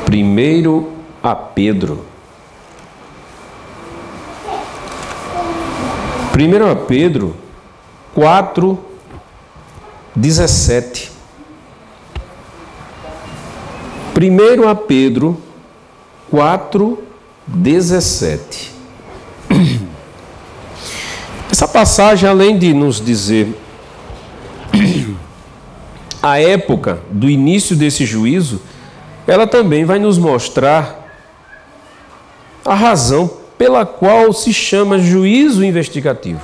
Primeiro a Pedro. 1 a Pedro 4:17. 1 a Pedro 4:17. Essa passagem, além de nos dizer a época do início desse juízo, ela também vai nos mostrar a razão pela qual se chama juízo investigativo.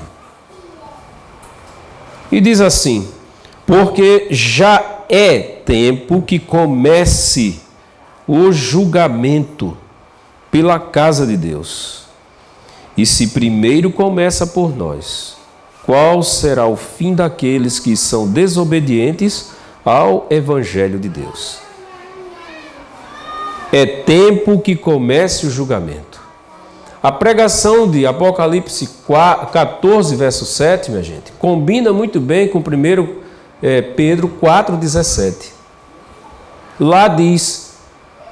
E diz assim: porque já é tempo que comece o julgamento pela casa de Deus. E se primeiro começa por nós, qual será o fim daqueles que são desobedientes ao Evangelho de Deus? É tempo que comece o julgamento. A pregação de Apocalipse 14, verso 7, minha gente, combina muito bem com 1 Pedro 4,17. Lá diz: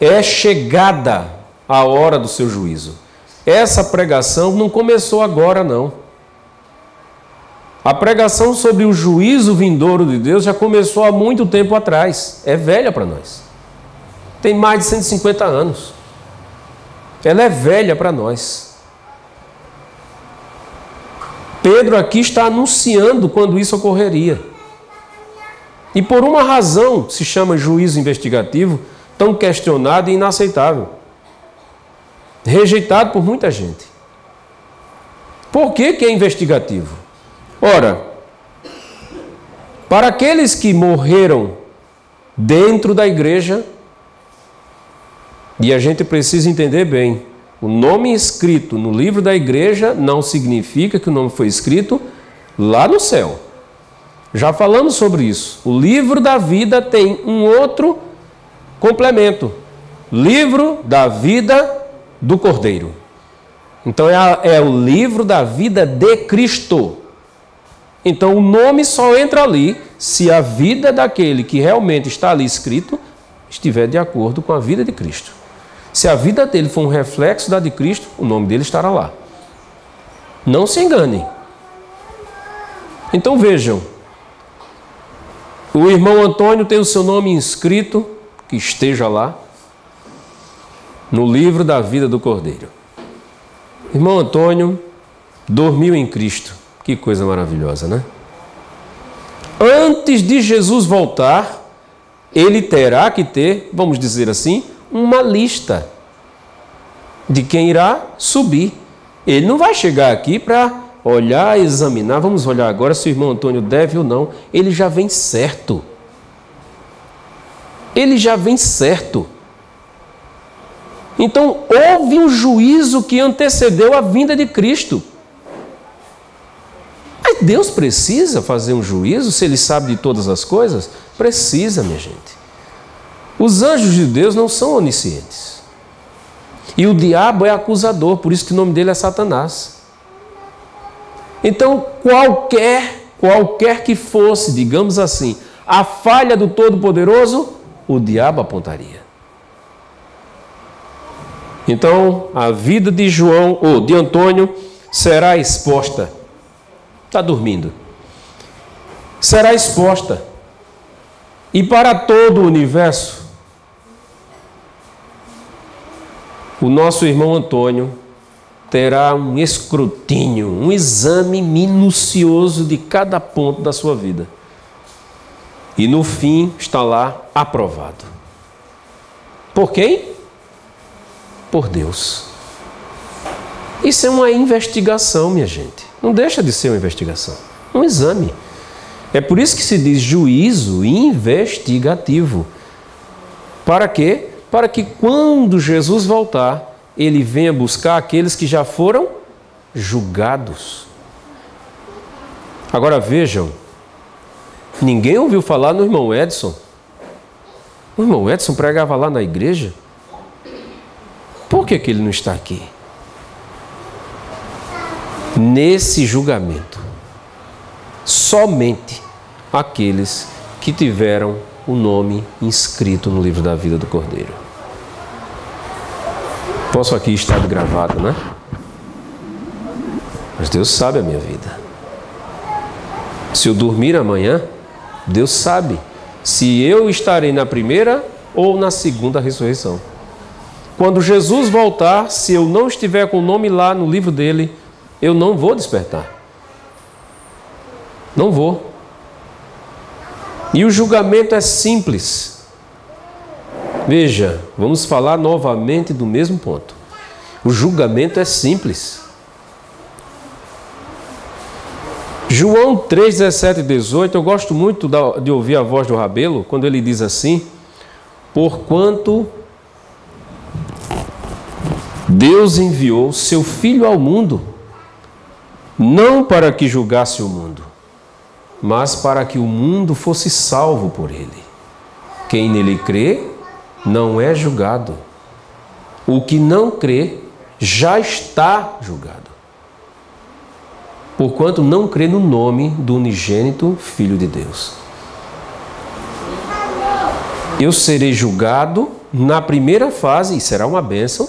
é chegada a hora do seu juízo. Essa pregação não começou agora, não. A pregação sobre o juízo vindouro de Deus já começou há muito tempo atrás. É velha para nós. Tem mais de 150 anos. Ela é velha para nós. Pedro aqui está anunciando quando isso ocorreria. E por uma razão se chama juízo investigativo, tão questionado e inaceitável. Rejeitado por muita gente. Por que é investigativo? Ora, para aqueles que morreram dentro da igreja, e a gente precisa entender bem, o nome escrito no livro da igreja não significa que o nome foi escrito lá no céu. Já falamos sobre isso. O livro da vida tem um outro complemento. Livro da vida do Cordeiro. Então é o livro da vida de Cristo. Então o nome só entra ali se a vida daquele que realmente está ali escrito estiver de acordo com a vida de Cristo. Se a vida dele for um reflexo da de Cristo, o nome dele estará lá. Não se enganem. Então vejam, o irmão Antônio tem o seu nome inscrito, que esteja lá, no livro da vida do Cordeiro. Irmão Antônio dormiu em Cristo. Que coisa maravilhosa, né? Antes de Jesus voltar, ele terá que ter, vamos dizer assim, uma lista de quem irá subir. Ele não vai chegar aqui para olhar, examinar. Vamos olhar agora se o irmão Antônio deve ou não. Ele já vem certo. Ele já vem certo. Então, houve um juízo que antecedeu a vinda de Cristo. Mas Deus precisa fazer um juízo se Ele sabe de todas as coisas? Precisa, minha gente. Os anjos de Deus não são oniscientes. E o diabo é acusador, por isso que o nome dele é Satanás. Então, qualquer que fosse, digamos assim, a falha do Todo-Poderoso, o diabo apontaria. Então, a vida de João, ou de Antônio, será exposta. Está dormindo. Será exposta. E para todo o universo, o nosso irmão Antônio terá um escrutínio, um exame minucioso de cada ponto da sua vida. E no fim está lá aprovado. Por quem? Por Deus. Isso é uma investigação, minha gente. Não deixa de ser uma investigação. Um exame. É por isso que se diz juízo investigativo. Para quê? Para que quando Jesus voltar, ele venha buscar aqueles que já foram julgados. Agora vejam, ninguém ouviu falar no irmão Edson? O irmão Edson pregava lá na igreja? Por que ele não está aqui? Nesse julgamento, somente aqueles que tiveram o nome inscrito no livro da vida do Cordeiro. posso aqui estar gravado, né? Mas Deus sabe a minha vida. Se eu dormir amanhã, Deus sabe se eu estarei na primeira ou na segunda ressurreição. Quando Jesus voltar, se eu não estiver com o nome lá no livro dele, eu não vou despertar. Não vou. E o julgamento é simples. Veja, vamos falar novamente do mesmo ponto. O julgamento é simples. João 3, 17 e 18, eu gosto muito de ouvir a voz do Rabelo, quando ele diz assim: porquanto Deus enviou seu Filho ao mundo, não para que julgasse o mundo, mas para que o mundo fosse salvo por ele. Quem nele crê, não é julgado. O que não crê, já está julgado, porquanto não crê no nome do unigênito Filho de Deus. Eu serei julgado na primeira fase, e será uma bênção,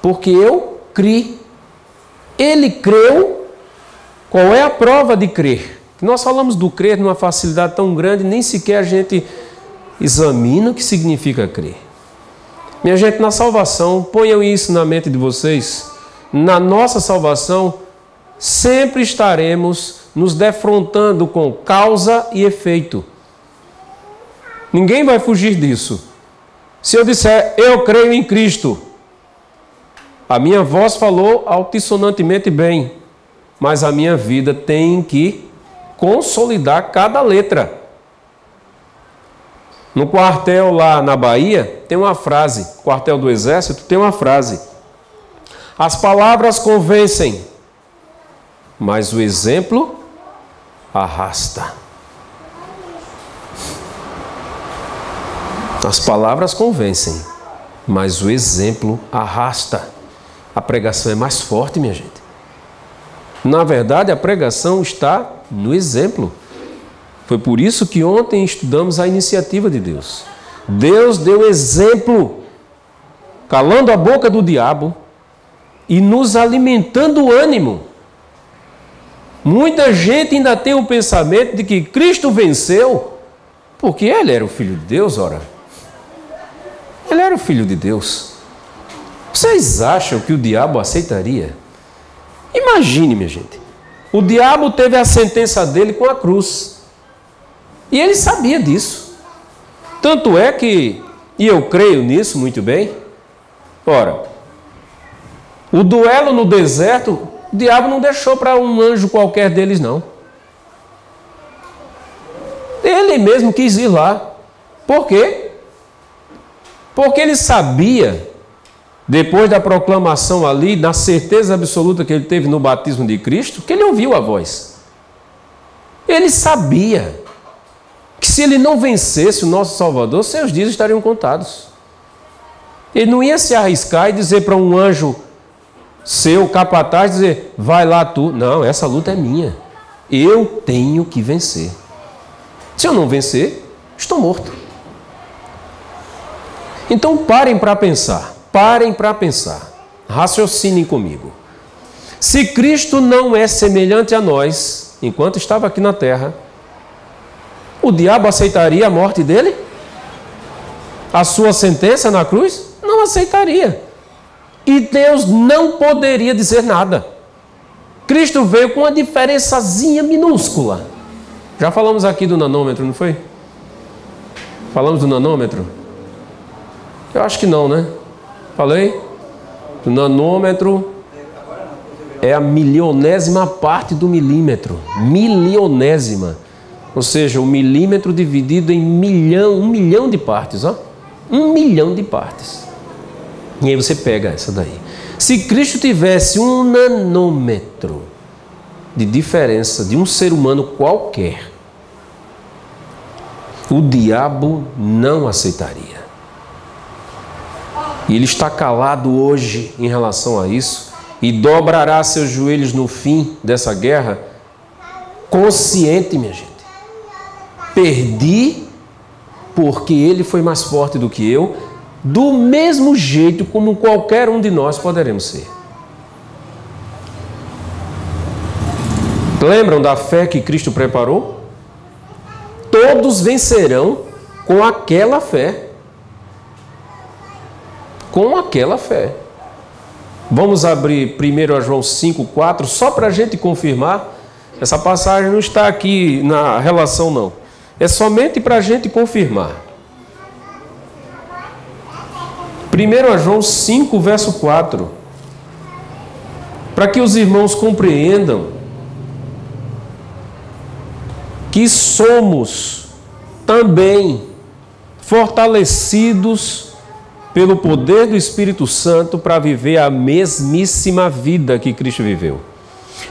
porque eu criei. Ele creu. Qual é a prova de crer? Nós falamos do crer numa facilidade tão grande, nem sequer a gente examina o que significa crer. Minha gente, na salvação, ponham isso na mente de vocês, na nossa salvação, sempre estaremos nos defrontando com causa e efeito. Ninguém vai fugir disso. Se eu disser, eu creio em Cristo, a minha voz falou altissonantemente bem, mas a minha vida tem que consolidar cada letra. No quartel lá na Bahia, tem uma frase, quartel do Exército tem uma frase: as palavras convencem, mas o exemplo arrasta. As palavras convencem, mas o exemplo arrasta. A pregação é mais forte, minha gente. Na verdade, a pregação está no exemplo. Foi por isso que ontem estudamos a iniciativa de Deus. Deus deu exemplo, calando a boca do diabo e nos alimentando o ânimo. Muita gente ainda tem o pensamento de que Cristo venceu porque Ele era o Filho de Deus, ora. Ele era o Filho de Deus. Vocês acham que o diabo aceitaria? Imagine, minha gente. O diabo teve a sentença dele com a cruz. E ele sabia disso. Tanto é que, e eu creio nisso muito bem, ora, o duelo no deserto, o diabo não deixou para um anjo qualquer deles, não. Ele mesmo quis ir lá. Por quê? Porque ele sabia, depois da proclamação ali, na certeza absoluta que ele teve no batismo de Cristo, que ele ouviu a voz. Ele sabia que se ele não vencesse o nosso Salvador, seus dias estariam contados. Ele não ia se arriscar e dizer para um anjo seu capataz, dizer, vai lá tu. Não, essa luta é minha. Eu tenho que vencer. Se eu não vencer, estou morto. Então parem para pensar. Parem para pensar. Raciocinem comigo. Se Cristo não é semelhante a nós, enquanto estava aqui na terra, o diabo aceitaria a morte dele? A sua sentença na cruz? Não aceitaria. E Deus não poderia dizer nada. Cristo veio com uma diferençazinha minúscula. Já falamos aqui do nanômetro, não foi? Falamos do nanômetro? Eu acho que não, né? Falei? O nanômetro é a milionésima parte do milímetro. Milionésima. Ou seja, o milímetro dividido em um milhão de partes. Ó. 1 milhão de partes. E aí você pega essa daí. Se Cristo tivesse 1 nanômetro de diferença de um ser humano qualquer, o diabo não aceitaria. E ele está calado hoje em relação a isso e dobrará seus joelhos no fim dessa guerra, consciente, minha gente. Perdi porque ele foi mais forte do que eu do mesmo jeito como qualquer um de nós poderemos ser. Lembram da fé que Cristo preparou? Todos vencerão com aquela fé. Com aquela fé. Vamos abrir 1 João 5,4, só para a gente confirmar. Essa passagem não está aqui na relação, não. É somente para a gente confirmar. 1 João 5, verso 4. Para que os irmãos compreendam que somos também fortalecidos pelo poder do Espírito Santo para viver a mesmíssima vida que Cristo viveu.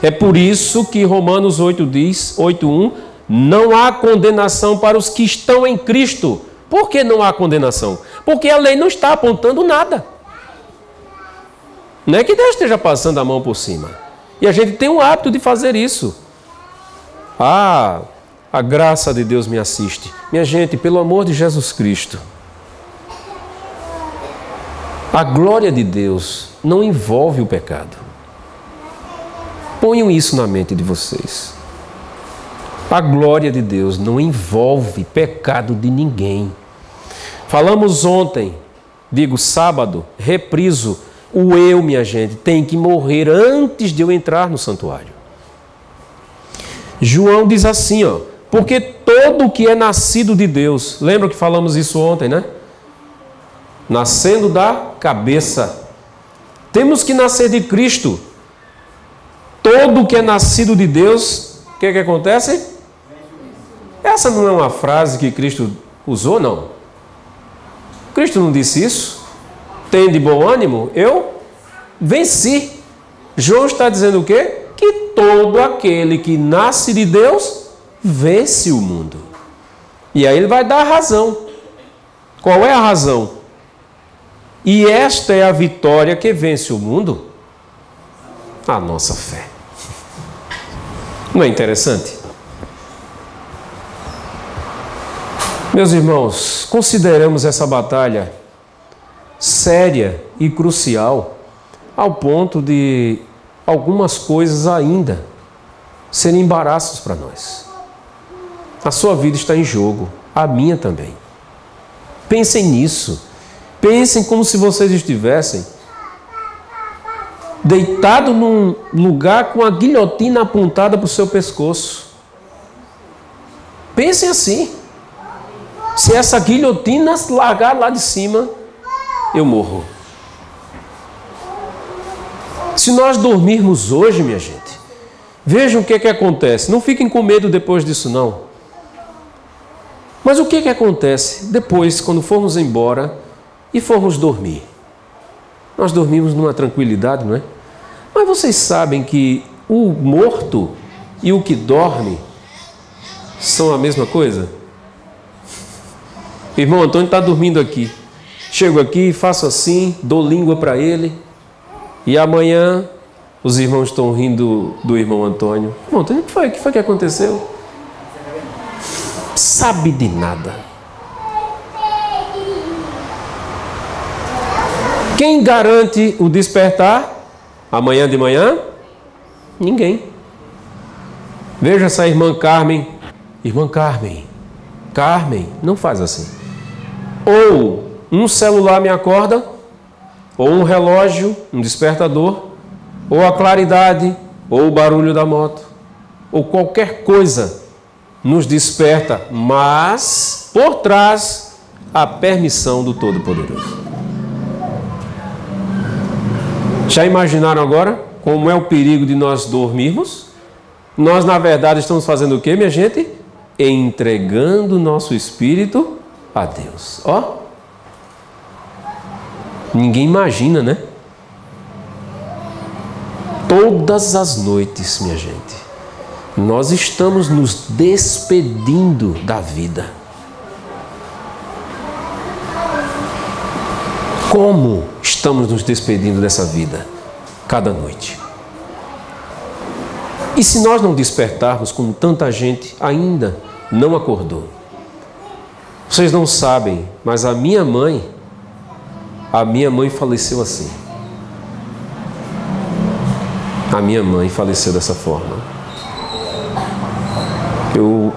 É por isso que Romanos 8 diz, 8:1, não há condenação para os que estão em Cristo. Por que não há condenação? Porque a lei não está apontando nada. Não é que Deus esteja passando a mão por cima. E a gente tem o hábito de fazer isso. A graça de Deus me assiste. Minha gente, pelo amor de Jesus Cristo, a glória de Deus não envolve o pecado. Ponham isso na mente de vocês. A glória de Deus não envolve pecado de ninguém. Falamos ontem, sábado, repriso, o eu, minha gente, tem que morrer antes de eu entrar no santuário. João diz assim, porque todo o que é nascido de Deus, lembra que falamos isso ontem, né? Nascendo da cabeça. Temos que nascer de Cristo. Todo o que é nascido de Deus, o que acontece? Essa não é uma frase que Cristo usou, não. Cristo não disse isso? Tem de bom ânimo? Eu venci. João está dizendo o quê? Que todo aquele que nasce de Deus vence o mundo. E aí ele vai dar a razão. Qual é a razão? E esta é a vitória que vence o mundo? A nossa fé. Não é interessante? Meus irmãos, consideramos essa batalha séria e crucial ao ponto de algumas coisas ainda serem embaraços para nós. A sua vida está em jogo, a minha também. Pensem nisso. Pensem como se vocês estivessem deitados num lugar com a guilhotina apontada para o seu pescoço. Pensem assim. Se essa guilhotina largar lá de cima, eu morro. Se nós dormirmos hoje, minha gente, vejam o que acontece. Não fiquem com medo depois disso, não. Mas o que acontece depois, quando formos embora e formos dormir? Nós dormimos numa tranquilidade, não é? Mas vocês sabem que o morto e o que dorme são a mesma coisa? Irmão Antônio está dormindo aqui. Chego aqui, faço assim, dou língua para ele. E amanhã os irmãos estão rindo do irmão Antônio. Irmão Antônio, o que foi que aconteceu? Sabe de nada. Quem garante o despertar amanhã de manhã? Ninguém. Veja essa irmã Carmen. Irmã Carmen, não faz assim. Ou um celular me acorda, ou um relógio, um despertador, ou a claridade, ou o barulho da moto, ou qualquer coisa nos desperta, mas por trás a permissão do Todo-Poderoso. Já imaginaram agora como é o perigo de nós dormirmos? Nós, na verdade, estamos fazendo o quê, minha gente? Entregando o nosso espírito a Deus. Ninguém imagina, né? Todas as noites, minha gente, nós estamos nos despedindo da vida. Como estamos nos despedindo dessa vida? Cada noite. E se nós não despertarmos, como tanta gente ainda não acordou? Vocês não sabem, mas a minha mãe A minha mãe faleceu assim. A minha mãe faleceu dessa forma. Eu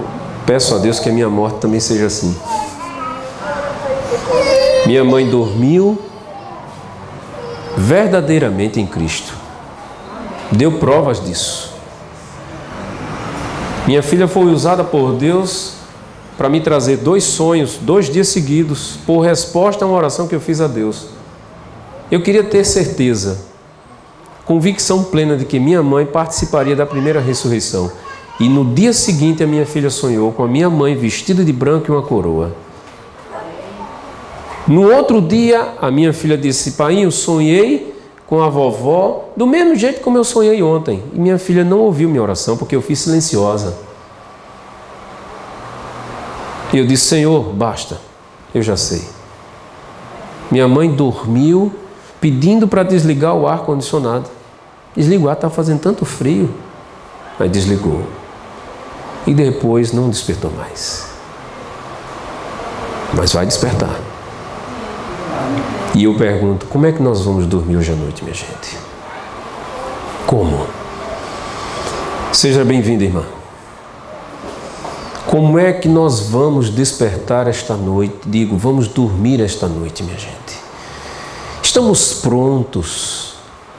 peço a Deus que a minha morte também seja assim. Minha mãe dormiu verdadeiramente em Cristo. Deu provas disso. Minha filha foi usada por Deus para me trazer 2 sonhos, 2 dias seguidos, por resposta a uma oração que eu fiz a Deus. Eu queria ter certeza, convicção plena de que minha mãe participaria da primeira ressurreição. E no dia seguinte a minha filha sonhou com a minha mãe vestida de branco e uma coroa. No outro dia, a minha filha disse: pai, eu sonhei com a vovó do mesmo jeito como eu sonhei ontem. E minha filha não ouviu minha oração porque eu fiz silenciosa. E eu disse: Senhor, basta, eu já sei. Minha mãe dormiu pedindo para desligar o ar-condicionado. Desligou, estava fazendo tanto frio. Aí desligou. E depois não despertou mais. Mas vai despertar. E eu pergunto: como é que nós vamos dormir hoje à noite, minha gente? Como? Seja bem-vinda, irmã. Como é que nós vamos despertar esta noite? Digo, vamos dormir esta noite, minha gente. Estamos prontos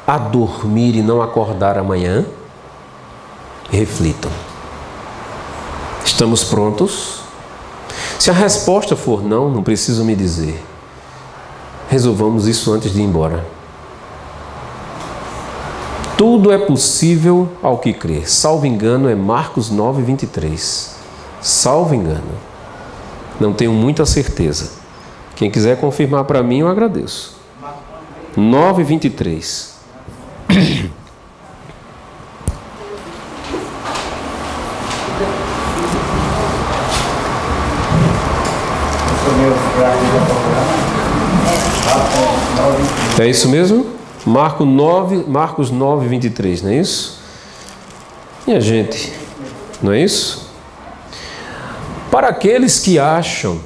a dormir e não acordar amanhã? Reflitam. Estamos prontos? Se a resposta for não, não preciso me dizer. Resolvamos isso antes de ir embora. Tudo é possível ao que crer. Salvo engano, é Marcos 9, 23. Salvo engano. Não tenho muita certeza. Quem quiser confirmar para mim, eu agradeço. 9, 23. É isso mesmo? Marcos 9, 23, não é isso? Minha gente, não é isso? Para aqueles que acham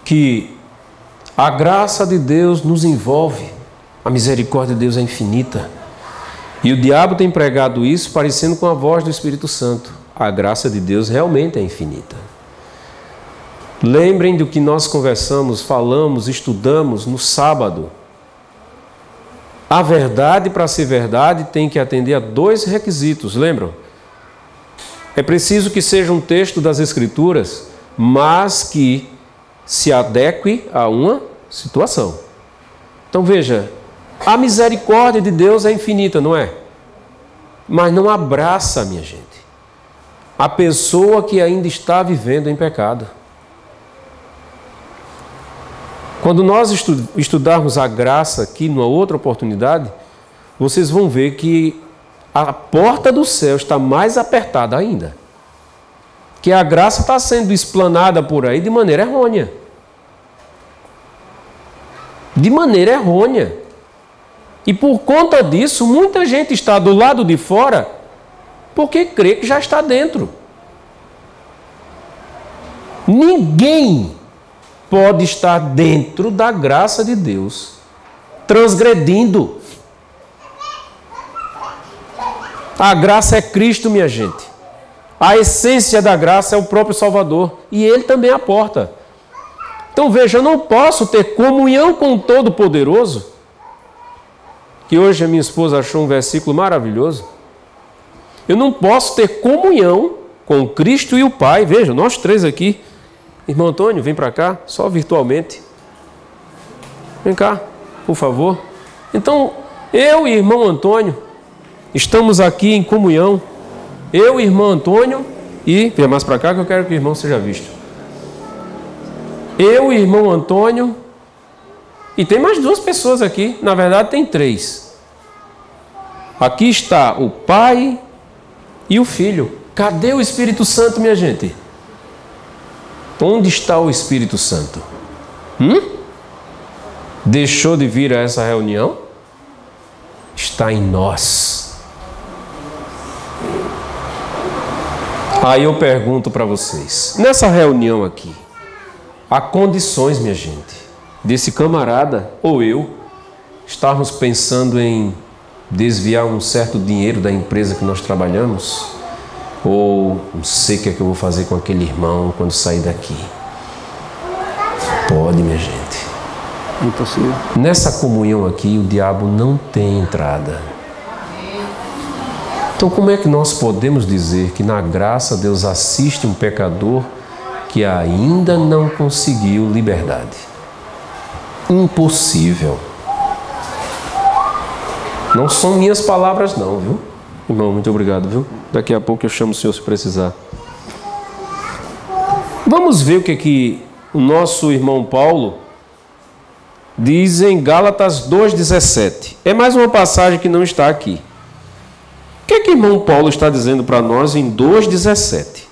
que a graça de Deus nos envolve, a misericórdia de Deus é infinita, e o diabo tem pregado isso parecendo com a voz do Espírito Santo. A graça de Deus realmente é infinita. Lembrem do que nós conversamos, falamos, estudamos no sábado. A verdade, para ser verdade, tem que atender a 2 requisitos, lembram? É preciso que seja um texto das Escrituras, mas que se adeque a uma situação. Então veja, a misericórdia de Deus é infinita, não é? Mas não abraça, minha gente, a pessoa que ainda está vivendo em pecado. Quando nós estudarmos a graça aqui, numa outra oportunidade, vocês vão ver que a porta do céu está mais apertada ainda. Que a graça está sendo explanada por aí de maneira errônea. De maneira errônea. E por conta disso, muita gente está do lado de fora porque crê que já está dentro. Ninguém pode estar dentro da graça de Deus, transgredindo. A graça é Cristo, minha gente. A essência da graça é o próprio Salvador. E Ele também é a porta. Então veja, eu não posso ter comunhão com o Todo-Poderoso, que hoje a minha esposa achou um versículo maravilhoso. Eu não posso ter comunhão com Cristo e o Pai. Veja, nós 3 aqui. Irmão Antônio, vem para cá, só virtualmente. Vem cá, por favor. Então, eu e irmão Antônio estamos aqui em comunhão. Eu e irmão Antônio e... Venha mais para cá que eu quero que o irmão seja visto. Eu e irmão Antônio e tem mais 2 pessoas aqui. Na verdade, tem 3. Aqui está o Pai e o Filho. Cadê o Espírito Santo, minha gente? Onde está o Espírito Santo? Deixou de vir a essa reunião? Está em nós. Aí eu pergunto para vocês, nessa reunião aqui, há condições, minha gente, desse camarada ou eu estarmos pensando em desviar um certo dinheiro da empresa que nós trabalhamos? Ou não sei o que é que eu vou fazer com aquele irmão quando sair daqui? Pode, minha gente. Impossível. Nessa comunhão aqui, o diabo não tem entrada. Então, como é que nós podemos dizer que na graça Deus assiste um pecador que ainda não conseguiu liberdade? Impossível. Não são minhas palavras não, viu? Irmão, muito obrigado, viu? Daqui a pouco eu chamo o senhor se precisar. Vamos ver o que o nosso irmão Paulo diz em Gálatas 2,17. É mais uma passagem que não está aqui. O que o irmão Paulo está dizendo para nós em 2,17?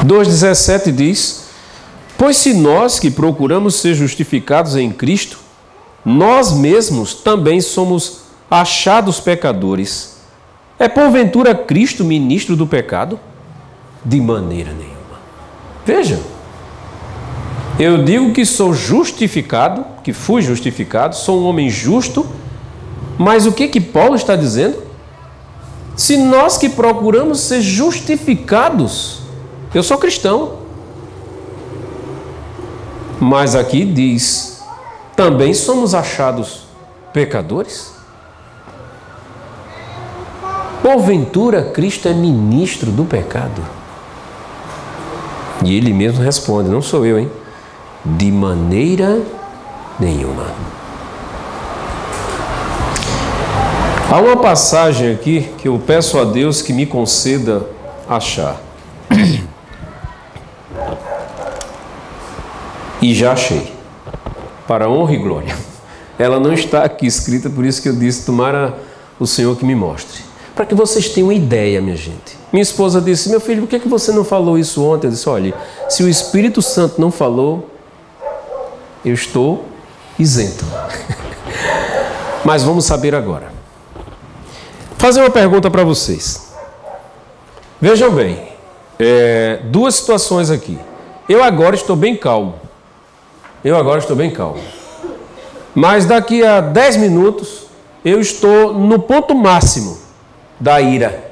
2,17 diz: pois se nós que procuramos ser justificados em Cristo, nós mesmos também somos achados pecadores, é porventura Cristo ministro do pecado? De maneira nenhuma. Veja, eu digo que sou justificado, que fui justificado, sou um homem justo, mas o que Paulo está dizendo? Se nós que procuramos ser justificados, eu sou cristão, mas aqui diz, também somos achados pecadores? Porventura Cristo é ministro do pecado? E ele mesmo responde, não sou eu, hein? De maneira nenhuma. Há uma passagem aqui que eu peço a Deus que me conceda achar. E já achei. Para honra e glória. Ela não está aqui escrita, por isso que eu disse, tomara o Senhor que me mostre. Para que vocês tenham uma ideia, minha gente. Minha esposa disse, meu filho, por que você não falou isso ontem? Eu disse, olha, se o Espírito Santo não falou, eu estou isento. Mas vamos saber agora. Fazer uma pergunta para vocês. Vejam bem, duas situações aqui. Eu agora estou bem calmo. Mas daqui a 10 minutos, eu estou no ponto máximo da ira.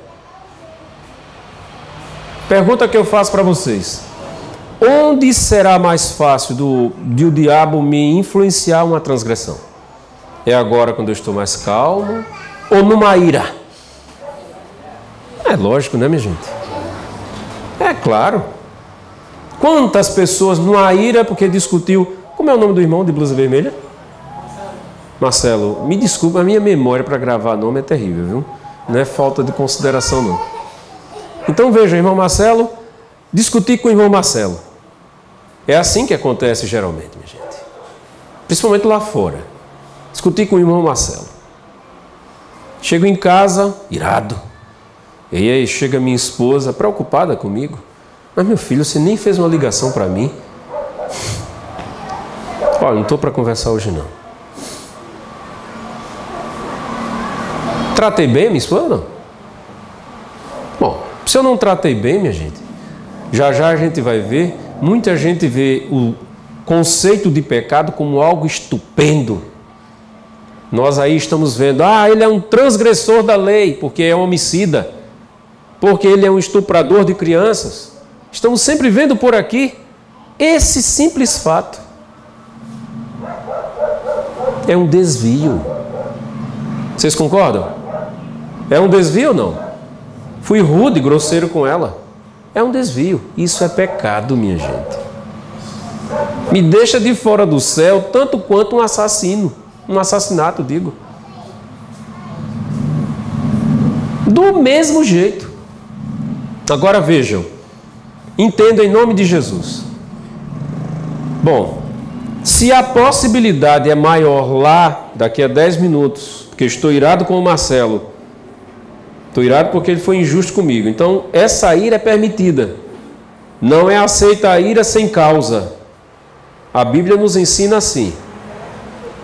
Pergunta que eu faço para vocês. Onde será mais fácil de o diabo me influenciar uma transgressão? É agora quando eu estou mais calmo ou numa ira? É lógico, né, minha gente? É claro. Quantas pessoas numa ira porque discutiu... Como é o nome do irmão de blusa vermelha? Marcelo, me desculpa, a minha memória para gravar nome é terrível, viu? Não é falta de consideração, não. Então veja, irmão Marcelo, discutir com o irmão Marcelo. É assim que acontece geralmente, minha gente. Principalmente lá fora. Discutir com o irmão Marcelo. Chego em casa, irado. E aí chega minha esposa, preocupada comigo. Mas meu filho, você nem fez uma ligação para mim. Olha, não estou para conversar hoje não. Tratei bem a minha esposa, não? Bom, se eu não tratei bem, minha gente, já a gente vai ver, muita gente vê o conceito de pecado como algo estupendo. Nós aí estamos vendo, ele é um transgressor da lei, porque é um homicida, porque ele é um estuprador de crianças. Estamos sempre vendo por aqui esse simples fato. É um desvio. Vocês concordam? É um desvio ou não? Fui rude, grosseiro com ela. É um desvio. Isso é pecado, minha gente. Me deixa de fora do céu tanto quanto um assassino. Um assassinato, digo. Do mesmo jeito. Agora vejam. Entendam em nome de Jesus. Bom, se a possibilidade é maior lá, daqui a 10 minutos, porque eu estou irado com o Marcelo, estou irado porque ele foi injusto comigo, então essa ira é permitida. Não é aceita a ira sem causa. A Bíblia nos ensina assim.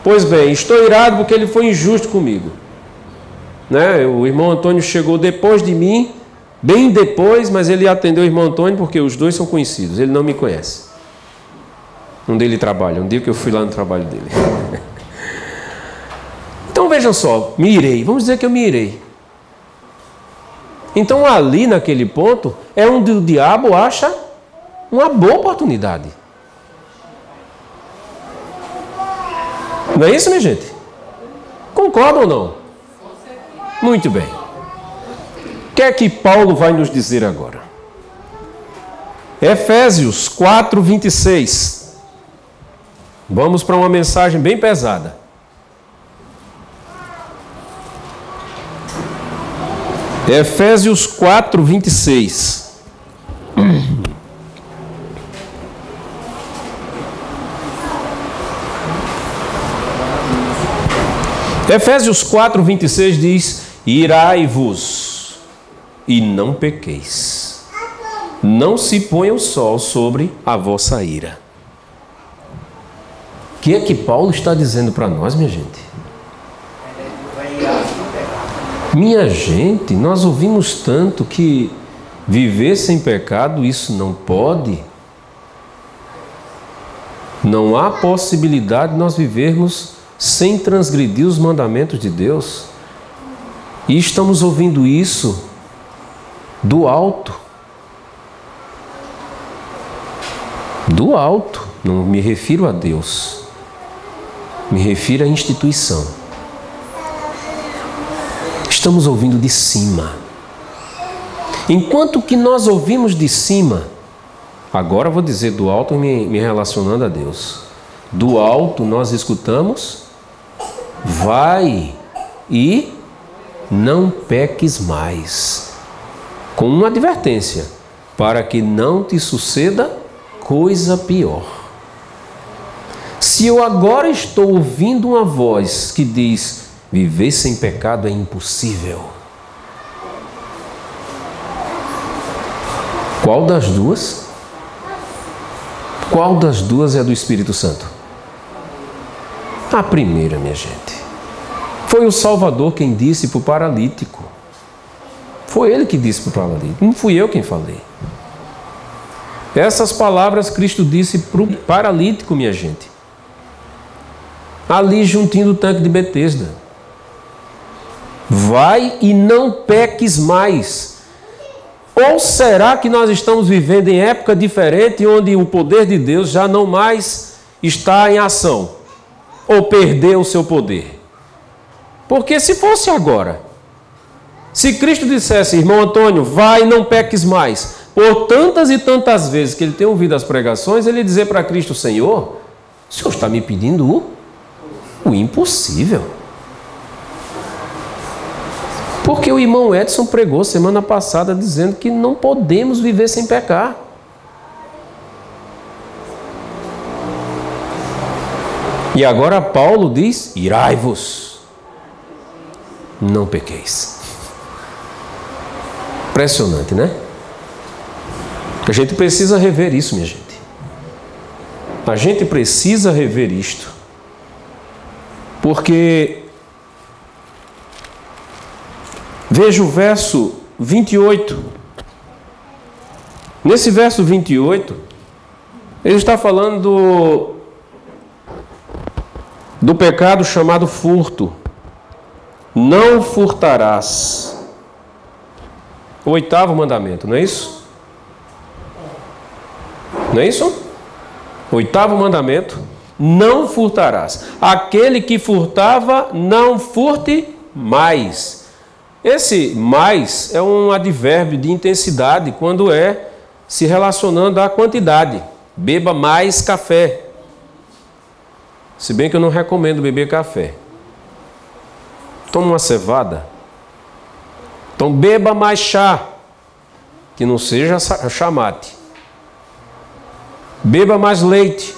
Pois bem, estou irado porque ele foi injusto comigo. né? O irmão Antônio chegou depois de mim, bem depois, mas ele atendeu o irmão Antônio porque os dois são conhecidos, ele não me conhece. Onde ele trabalha, um dia que eu fui lá no trabalho dele. Então vejam só, me irei, vamos dizer que eu me irei. Então ali naquele ponto é onde o diabo acha uma boa oportunidade. Não é isso, minha gente? Concordam ou não? Muito bem. O que é que Paulo vai nos dizer agora? Efésios 4, 26. Vamos para uma mensagem bem pesada. Efésios 4, 26. Efésios 4, 26 diz: irai-vos e não pequeis. Não se ponha o sol sobre a vossa ira. O que é que Paulo está dizendo para nós, minha gente? Minha gente, nós ouvimos tanto que viver sem pecado, isso não pode. Não há possibilidade de nós vivermos sem transgredir os mandamentos de Deus. E estamos ouvindo isso do alto. Do alto. Não me refiro a Deus. Me refiro à instituição. Estamos ouvindo de cima. Enquanto que nós ouvimos de cima, agora vou dizer do alto me relacionando a Deus. Do alto nós escutamos: vai e não peques mais. Com uma advertência: para que não te suceda coisa pior. Se eu agora estou ouvindo uma voz que diz: viver sem pecado é impossível, qual das duas? Qual das duas é do Espírito Santo? A primeira, minha gente. Foi o Salvador quem disse para o paralítico. Foi ele que disse para o paralítico. Não fui eu quem falei. Essas palavras Cristo disse para o paralítico, minha gente. Ali juntinho do tanque de Betesda. Vai e não peques mais. Ou será que nós estamos vivendo em época diferente, onde o poder de Deus já não mais está em ação? Ou perdeu o seu poder? Porque se fosse agora, se Cristo dissesse: irmão Antônio, vai e não peques mais, por tantas e tantas vezes que ele tem ouvido as pregações, ele dizer para Cristo: Senhor, o Senhor está me pedindo o impossível. Porque o irmão Edson pregou semana passada dizendo que não podemos viver sem pecar. E agora Paulo diz: irai-vos, não pequeis. Impressionante, né? A gente precisa rever isso, minha gente. A gente precisa rever isto. Porque veja o verso 28. Nesse verso 28, ele está falando do pecado chamado furto. Não furtarás. O 8º mandamento, não é isso? Não é isso? 8º mandamento: não furtarás. Aquele que furtava, não furte mais. Esse mais é um advérbio de intensidade quando é se relacionando à quantidade. Beba mais café. Se bem que eu não recomendo beber café. Toma uma cevada. Então beba mais chá, que não seja chá mate. Beba mais leite.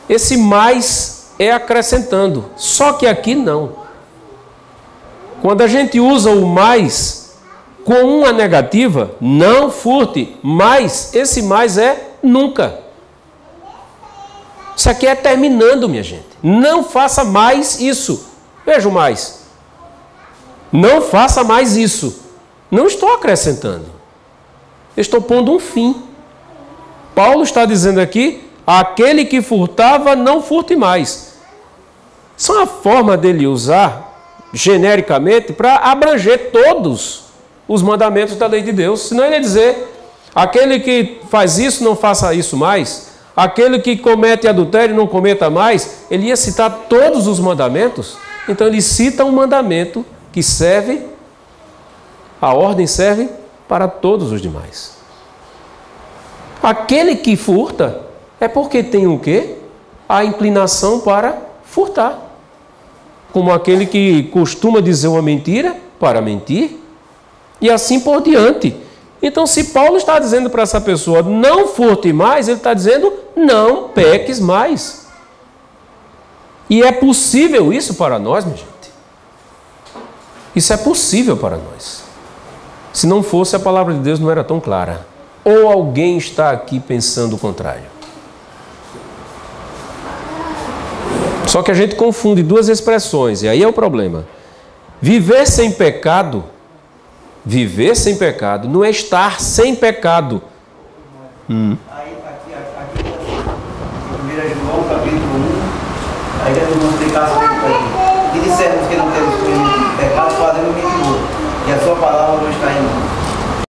Esse mais é acrescentando, só que aqui não. Quando a gente usa o mais com uma negativa, não furte, mas esse mais é nunca. Isso aqui é terminando, minha gente. Não faça mais isso. Veja o mais. Não faça mais isso. Não estou acrescentando. Estou pondo um fim. Paulo está dizendo aqui, aquele que furtava, não furte mais. Isso é uma forma dele usar, genericamente, para abranger todos os mandamentos da lei de Deus. Senão ele ia dizer, aquele que faz isso, não faça isso mais. Aquele que comete adultério, não cometa mais. Ele ia citar todos os mandamentos. Então ele cita um mandamento que serve, a ordem serve para todos os demais. Aquele que furta é porque tem o quê? A inclinação para furtar. Como aquele que costuma dizer uma mentira para mentir, e assim por diante. Então, se Paulo está dizendo para essa pessoa, não furte mais, ele está dizendo, não peques mais. E é possível isso para nós, minha gente? Isso é possível para nós. Se não fosse, a palavra de Deus não era tão clara. Ou alguém está aqui pensando o contrário? Só que a gente confunde duas expressões, e aí é o problema. Viver sem pecado não é estar sem pecado. Aí, aqui, 1 João, capítulo 1, aí deve nos explicar assim, e dissermos que não temos pecado, fazemos mentiroso, e a sua palavra não está em nós.